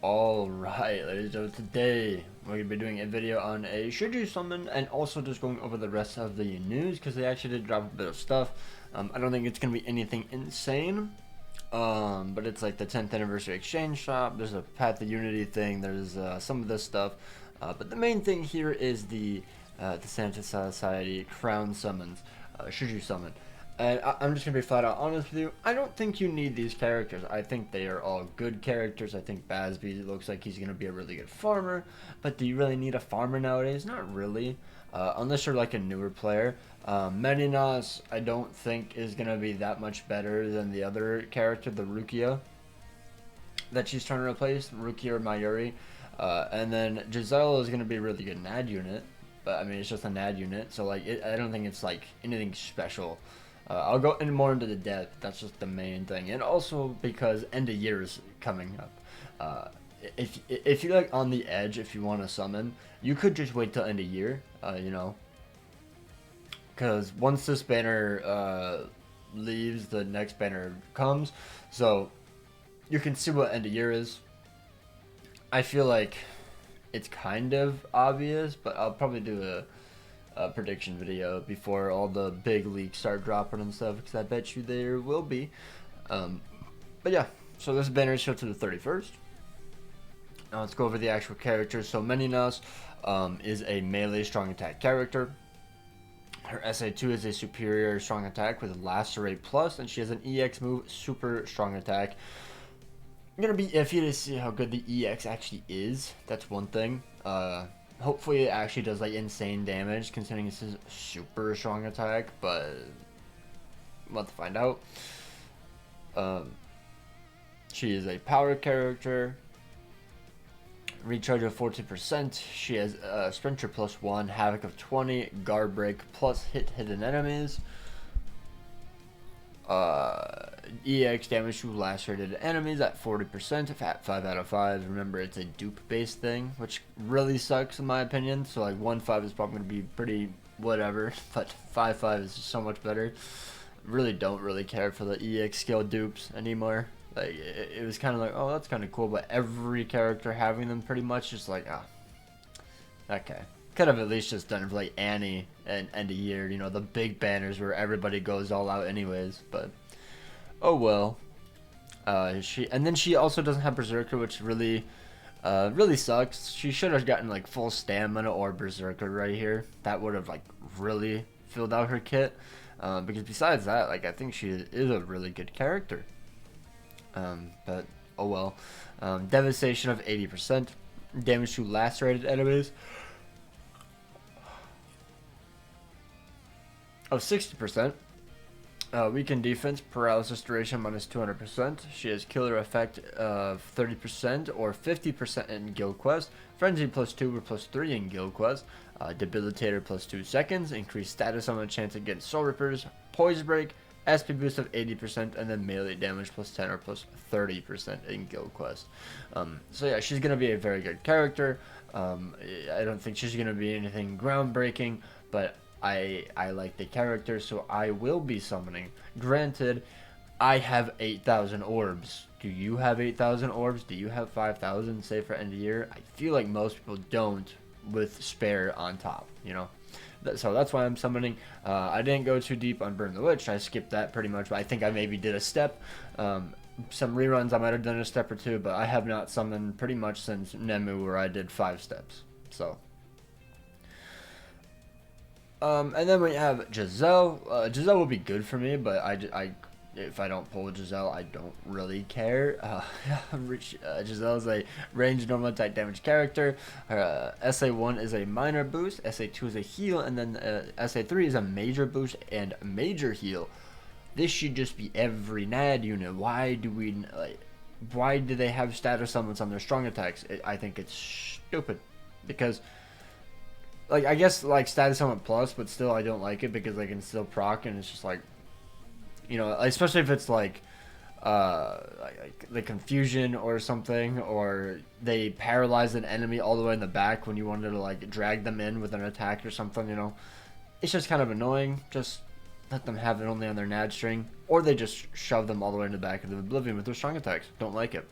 Alright, ladies and gentlemen, today we're going to be doing a video on a should you summon and also just going over the rest of the news because they actually did drop a bit of stuff. I don't think it's going to be anything insane, but it's like the 10th anniversary exchange shop, there's a Path to Unity thing, there's some of this stuff, but the main thing here is the Santa Society crown summons, should you summon. And I'm just going to be flat out honest with you. I don't think you need these characters. I think they are all good characters. I think Basby looks like he's going to be a really good farmer. But do you really need a farmer nowadays? Not really. Unless you're like a newer player. Meninas, I don't think is going to be that much better than the other character, the Rukia, that she's trying to replace. Rukia or Mayuri. And then Giselle is going to be a really good NAD unit. But I mean, it's just a NAD unit. So like, I don't think it's like anything special. I'll go more into the depth. That's just the main thing, and also because end of year is coming up. If you're like on the edge, if you want to summon, you could just wait till end of year. You know, because once this banner leaves, the next banner comes. So you can see what end of year is. I feel like it's kind of obvious, but I'll probably do a prediction video before all the big leaks start dropping and stuff, because I bet you there will be. But yeah, so this banner is shown to the 31st. Now let's go over the actual characters. So Meninas is a melee strong attack character. Her SA2 is a superior strong attack with Lacerate Plus, and she has an EX move, super strong attack. I'm gonna be iffy to see how good the EX actually is. That's one thing. Hopefully it actually does like insane damage considering this is super strong attack, but we'll have to find out. She is a power character. Recharge of 14%. She has Sprinter +1, Havoc of 20, Guard Break plus hit hidden enemies. EX damage to lacerated enemies at 40%, at 5 out of 5. Remember, it's a dupe based thing, which really sucks in my opinion. So like 1-5 is probably going to be pretty whatever, but 5-5 is so much better. Really don't really care for the EX skill dupes anymore. Like it was kind of like, oh, that's kind of cool, but every character having them pretty much just like, okay. Could have at least just done it for like Annie and end of year, you know, the big banners where everybody goes all out anyways, but oh well. She also doesn't have Berserker, which really sucks. She should have gotten like full stamina or Berserker right here. That would have like really filled out her kit. Because besides that, like I think she is a really good character. But oh well. Devastation of 80%, damage to lacerated enemies of 60%. Weakened defense, paralysis duration minus 200%. She has killer effect of 30% or 50% in Guild Quest. Frenzy +2 or +3 in Guild Quest. Debilitator +2 seconds. Increased status on the chance against Soul Rippers. Poise Break. SP boost of 80%, and then melee damage +10 or +30% in Guild Quest. So yeah, she's gonna be a very good character. I don't think she's gonna be anything groundbreaking, but I like the character, so I will be summoning. Granted, I have 8,000 orbs. Do you have 8,000 orbs? Do you have 5,000, say, for end of year? I feel like most people don't, with spare on top, you know? So that's why I'm summoning. I didn't go too deep on Burn the Witch. I skipped that pretty much, but I think I maybe did a step. Some reruns, I might have done a step or two, but I have not summoned pretty much since Nemu, where I did 5 steps. So. And then we have Giselle. Giselle will be good for me, but if I don't pull Giselle, I don't really care. Giselle is a ranged normal attack damage character. Her SA1 is a minor boost, SA2 is a heal, and then SA3 is a major boost and major heal. This should just be every NAD unit. Why do they have status summons on their strong attacks? I think it's stupid, because like, I guess like status summon plus, but still I don't like it because I can still proc, and it's just like, you know, especially if it's like the confusion or something, or they paralyze an enemy all the way in the back when you wanted to like drag them in with an attack or something, you know. It's just kind of annoying. Just let them have it only on their NAD string, or they just shove them all the way in the back of the Oblivion with their strong attacks. Don't like it.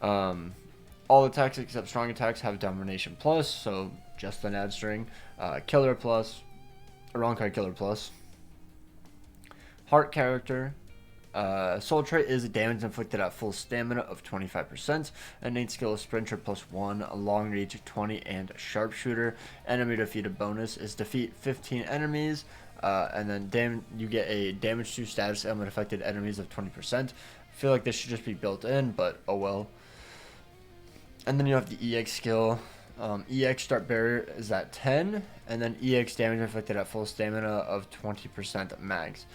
All attacks except strong attacks have domination plus, so just an add string. Killer plus, wrong card killer plus. Heart character. Soul trait is damage inflicted at full stamina of 25%. Innate skill is sprinter +1, long reach 20, and sharpshooter. Enemy defeated bonus is defeat 15 enemies, and then you get a damage to status ailment affected enemies of 20%. I feel like this should just be built in, but oh well. And then you have the EX skill. EX start barrier is at 10, and then EX damage inflicted at full stamina of 20% max.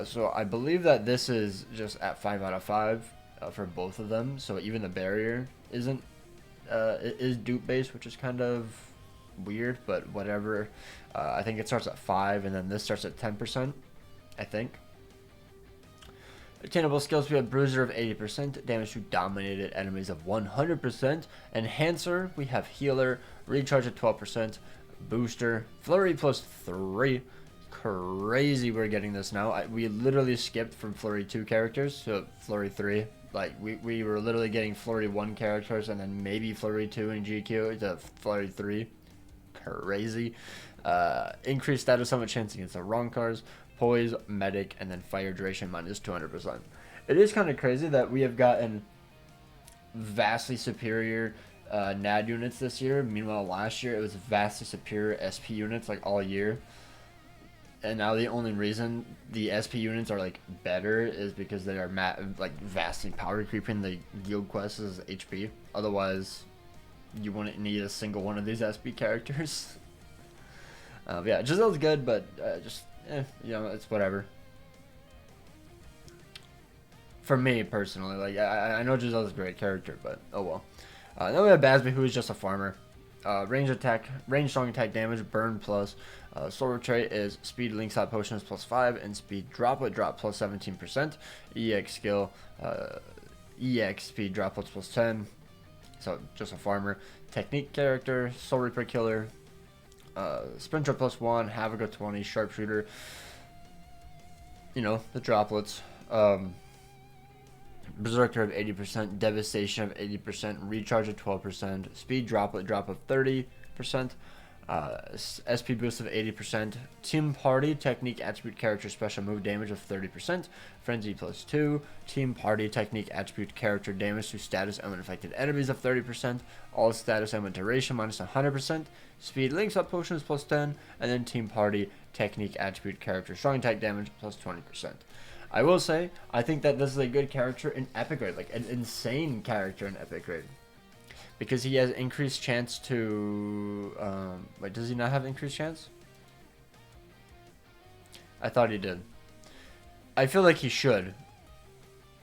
So I believe that this is just at 5 out of 5 for both of them. So even the barrier isn't, it is dupe based, which is kind of weird, but whatever. I think it starts at 5, and then this starts at 10%, I think. Attainable skills, we have Bruiser of 80%, damage to dominated enemies of 100%, Enhancer, we have Healer, Recharge at 12%, Booster, Flurry +3, crazy we're getting this now. We literally skipped from Flurry 2 characters to Flurry 3, like we were literally getting Flurry 1 characters and then maybe Flurry 2 in GQ to Flurry 3, crazy. Increased status summon chance against the wrong cards, Poise, Medic, and then Fire Duration -200%. It is kind of crazy that we have gotten vastly superior NAD units this year. Meanwhile, last year it was vastly superior SP units like all year. And now the only reason the SP units are like better is because they are like vastly power creeping the guild quests as HP. Otherwise, you wouldn't need a single one of these SP characters. Yeah, Giselle's good, but you know, it's whatever. For me personally, like I know Giselle's a great character, but oh well. Then we have Basby, who is just a farmer. Range strong attack damage, burn plus. Solar trait is speed link slot potions +5 and speed droplet drop +17%. EX skill, EX speed droplets +10. So just a farmer. Technique character, Soul Reaper killer. Sprinter +1, Havoc of 20, Sharpshooter. You know, the droplets. Berserker of 80%, Devastation of 80%, Recharge of 12%, Speed Droplet drop of 30%, SP boost of 80%, Team Party Technique Attribute Character Special Move damage of 30%, Frenzy +2, Team Party Technique Attribute Character damage to status element affected enemies of 30%, all status element duration -100%, Speed Links Up Potions +10, and then Team Party Technique Attribute Character Strong Attack damage +20%. I will say, I think that this is a good character in Epic Grade, like an insane character in Epic Grade. Because he has increased chance to, wait, does he not have increased chance? I thought he did. I feel like he should.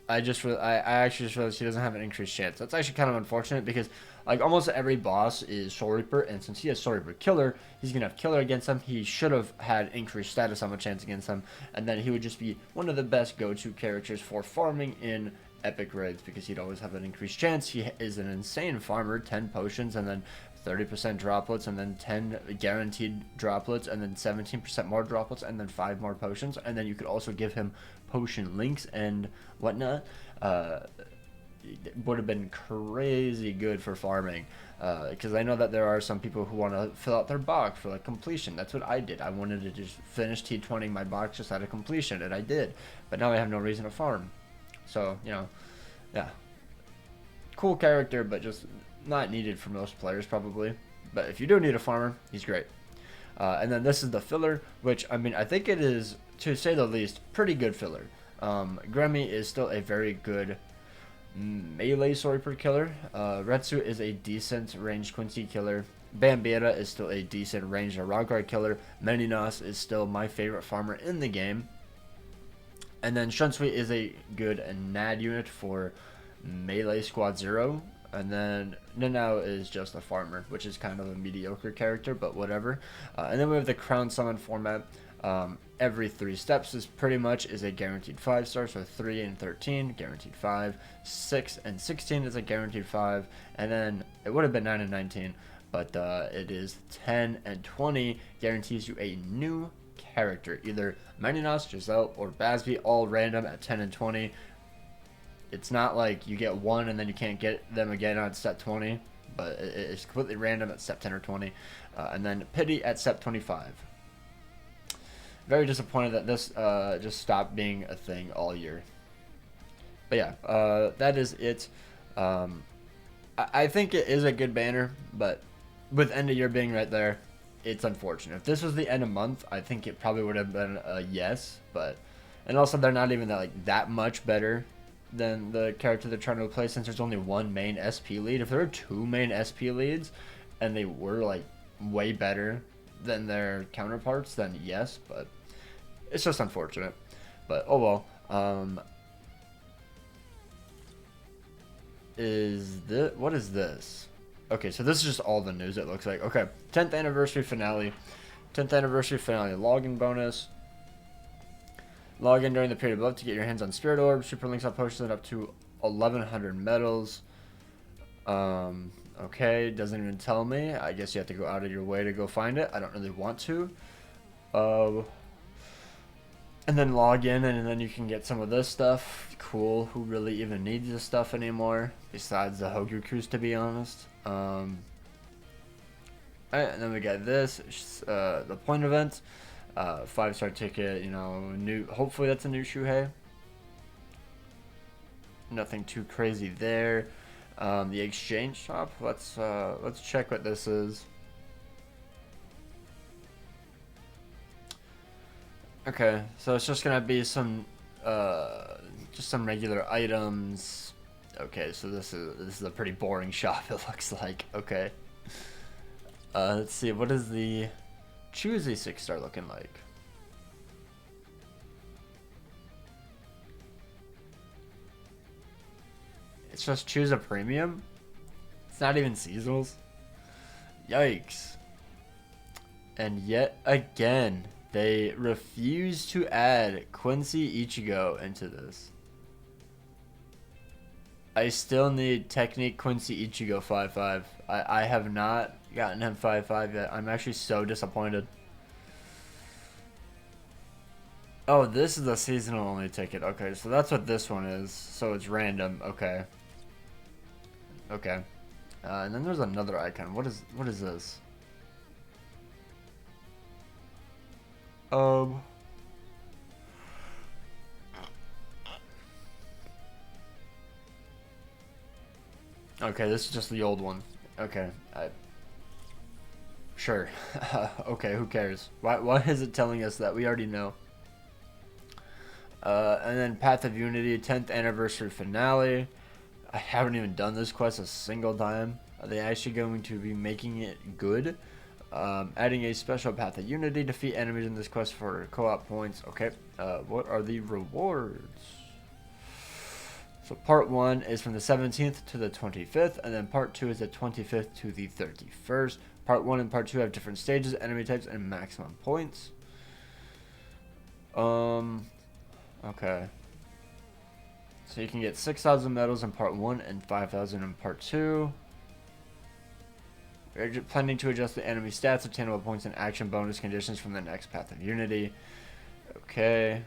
I actually just realized he doesn't have an increased chance. That's actually kind of unfortunate because like almost every boss is Soul Reaper, and since he has Soul Reaper Killer, he's gonna have Killer against him. He should have had increased status on a chance against him, and then he would just be one of the best go-to characters for farming in Epic raids because he'd always have an increased chance. He is an insane farmer, 10 potions and then 30% droplets and then 10 guaranteed droplets and then 17% more droplets and then 5 more potions, and then you could also give him potion links and whatnot. It would have been crazy good for farming, because I know that there are some people who want to fill out their box for like completion. That's what I did. I wanted to just finish T20 my box just out of completion, and I did, but now I have no reason to farm. So, you know, yeah, cool character, but just not needed for most players probably. But if you do need a farmer, he's great. And then this is the filler, which I mean I think it is, to say the least, pretty good filler. Gremmy is still a very good melee Soul Reaper killer. Retsu is a decent ranged Quincy killer. Bambera is still a decent ranged Aragard killer. Meninas is still my favorite farmer in the game. And then Shunsui is a good NAD unit for melee squad 0. And then Nanao is just a farmer, which is kind of a mediocre character, but whatever. And then we have the Crown Summon format. Every 3 steps is pretty much a guaranteed 5-star, so 3 and 13 guaranteed 5, 6 and 16 is a guaranteed 5, and then it would have been 9 and 19, but it is 10 and 20 guarantees you a new character, either Meninas, Giselle, or Basby, all random at 10 and 20. It's not like you get one and then you can't get them again on step 20, but it's completely random at step 10 or 20. And then pity at step 25. Very disappointed that this just stopped being a thing all year. But yeah, that is it. I think it is a good banner, but with end of year being right there, it's unfortunate. If this was the end of month, I think it probably would have been a yes, but and also they're not even that much better than the character they're trying to replace, since there's only one main SP lead. If there were two main SP leads and they were like way better than their counterparts, then yes, but it's just unfortunate. But oh well. What is this? Okay, so this is just all the news, it looks like. Okay, 10th anniversary finale. 10th anniversary finale login bonus. Log in during the period above to get your hands on Spirit Orbs, Super Links up potions up to 1,100 medals. Okay, doesn't even tell me. I guess you have to go out of your way to go find it. I don't really want to. And then log in, and then you can get some of this stuff. Cool. Who really even needs this stuff anymore? Besides the Hogokus, to be honest. Alright, and then we got this. The point event. 5-star ticket, you know, new. Hopefully that's a new Shuhei. Nothing too crazy there. The exchange shop. Let's check what this is. Okay, so it's just gonna be some just some regular items. Okay, so this is a pretty boring shop, it looks like. Okay. Let's see, what is the choosy 6-star looking like? It's just choose a premium? It's not even seasonals? Yikes. And yet again, they refuse to add Quincy Ichigo into this. I still need Technique Quincy Ichigo 5-5. I have not gotten him 5-5 yet. I'm actually so disappointed. Oh, this is a seasonal only ticket. Okay, so that's what this one is. So it's random. Okay. Okay. And then there's another icon. What is this? Okay, this is just the old one. Okay, sure. Okay, who cares? Why is it telling us that? We already know. And then Path of Unity, 10th anniversary finale. I haven't even done this quest a single time. Are they actually going to be making it good? Adding a special Path of Unity. Defeat enemies in this quest for co-op points. Okay. What are the rewards? So part 1 is from the 17th to the 25th, and then part 2 is the 25th to the 31st. Part 1 and part 2 have different stages, enemy types, and maximum points. Okay. So you can get 6,000 medals in part 1 and 5,000 in part 2. We're planning to adjust the enemy stats, obtainable points, and action bonus conditions from the next Path of Unity. Okay.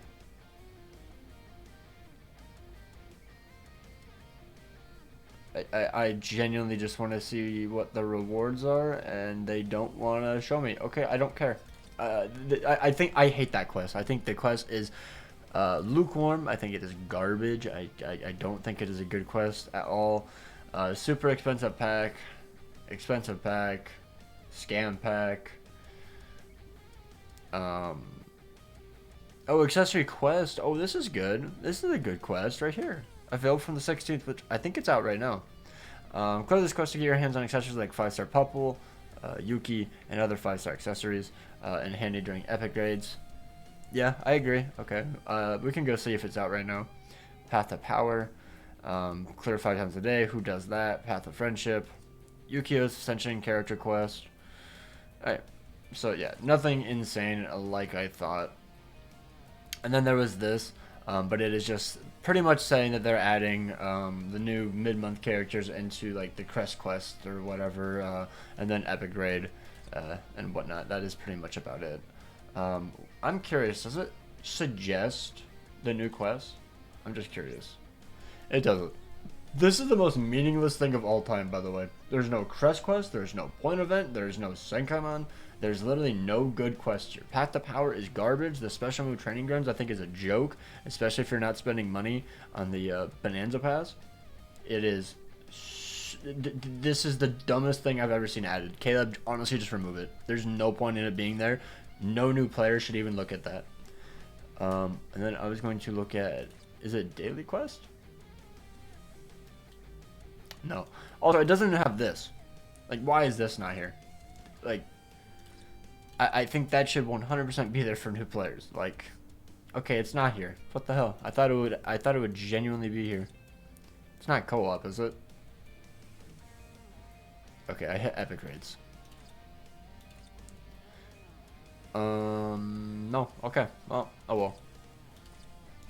I genuinely just want to see what the rewards are, and they don't want to show me. Okay, I don't care. I think I hate that quest. I think the quest is lukewarm. I think it is garbage. I don't think it is a good quest at all. Super expensive pack, scam pack. Oh, accessory quest. Oh, this is good. This is a good quest right here. Available from the 16th, which I think it's out right now. Clear this quest to get your hands on accessories like 5-star Pupple, Yuki, and other 5-star accessories, and handy during epic raids. Yeah, I agree. Okay, we can go see if it's out right now. Path of Power, clear 5 times a day. Who does that? Path of Friendship, Yukio's Ascension character quest. Alright, so yeah, nothing insane like I thought. And then there was this, but it is just pretty much saying that they're adding the new mid-month characters into like the Crest quest or whatever, and then epic raid and whatnot. That is pretty much about it. I'm curious, does it suggest the new quest? I'm just curious. It doesn't. This is the most meaningless thing of all time, by the way. There's no crest quest, there's no point event, there's no Senkaimon, there's literally no good quest here. Path to Power is garbage. The special move training grounds I think is a joke, especially if you're not spending money on the Bonanza Pass. It is... This is the dumbest thing I've ever seen added. Caleb, honestly, just remove it. There's no point in it being there. No new player should even look at that. And then I was going to look at... Is it Daily Quest? No. Also, it doesn't have this. Like, why is this not here? Like, I think that should 100% be there for new players. Like, okay, it's not here. What the hell? I thought it would genuinely be here. It's not co-op, is it? Okay, I hit epic rates. No. Okay. Well, oh well.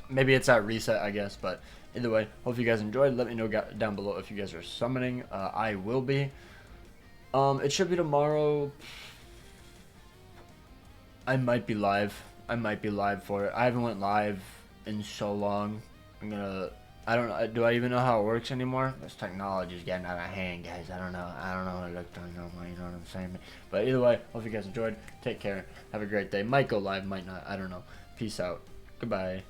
Maybe it's at reset, I guess, but either way, hope you guys enjoyed. Let me know down below if you guys are summoning. I will be. It should be tomorrow. I might be live. I might be live for it. I haven't went live in so long. I don't know. Do I even know how it works anymore? This technology is getting out of hand, guys. I don't know what it looks like no more. You know what I'm saying? But either way, hope you guys enjoyed. Take care. Have a great day. Might go live, might not. I don't know. Peace out. Goodbye.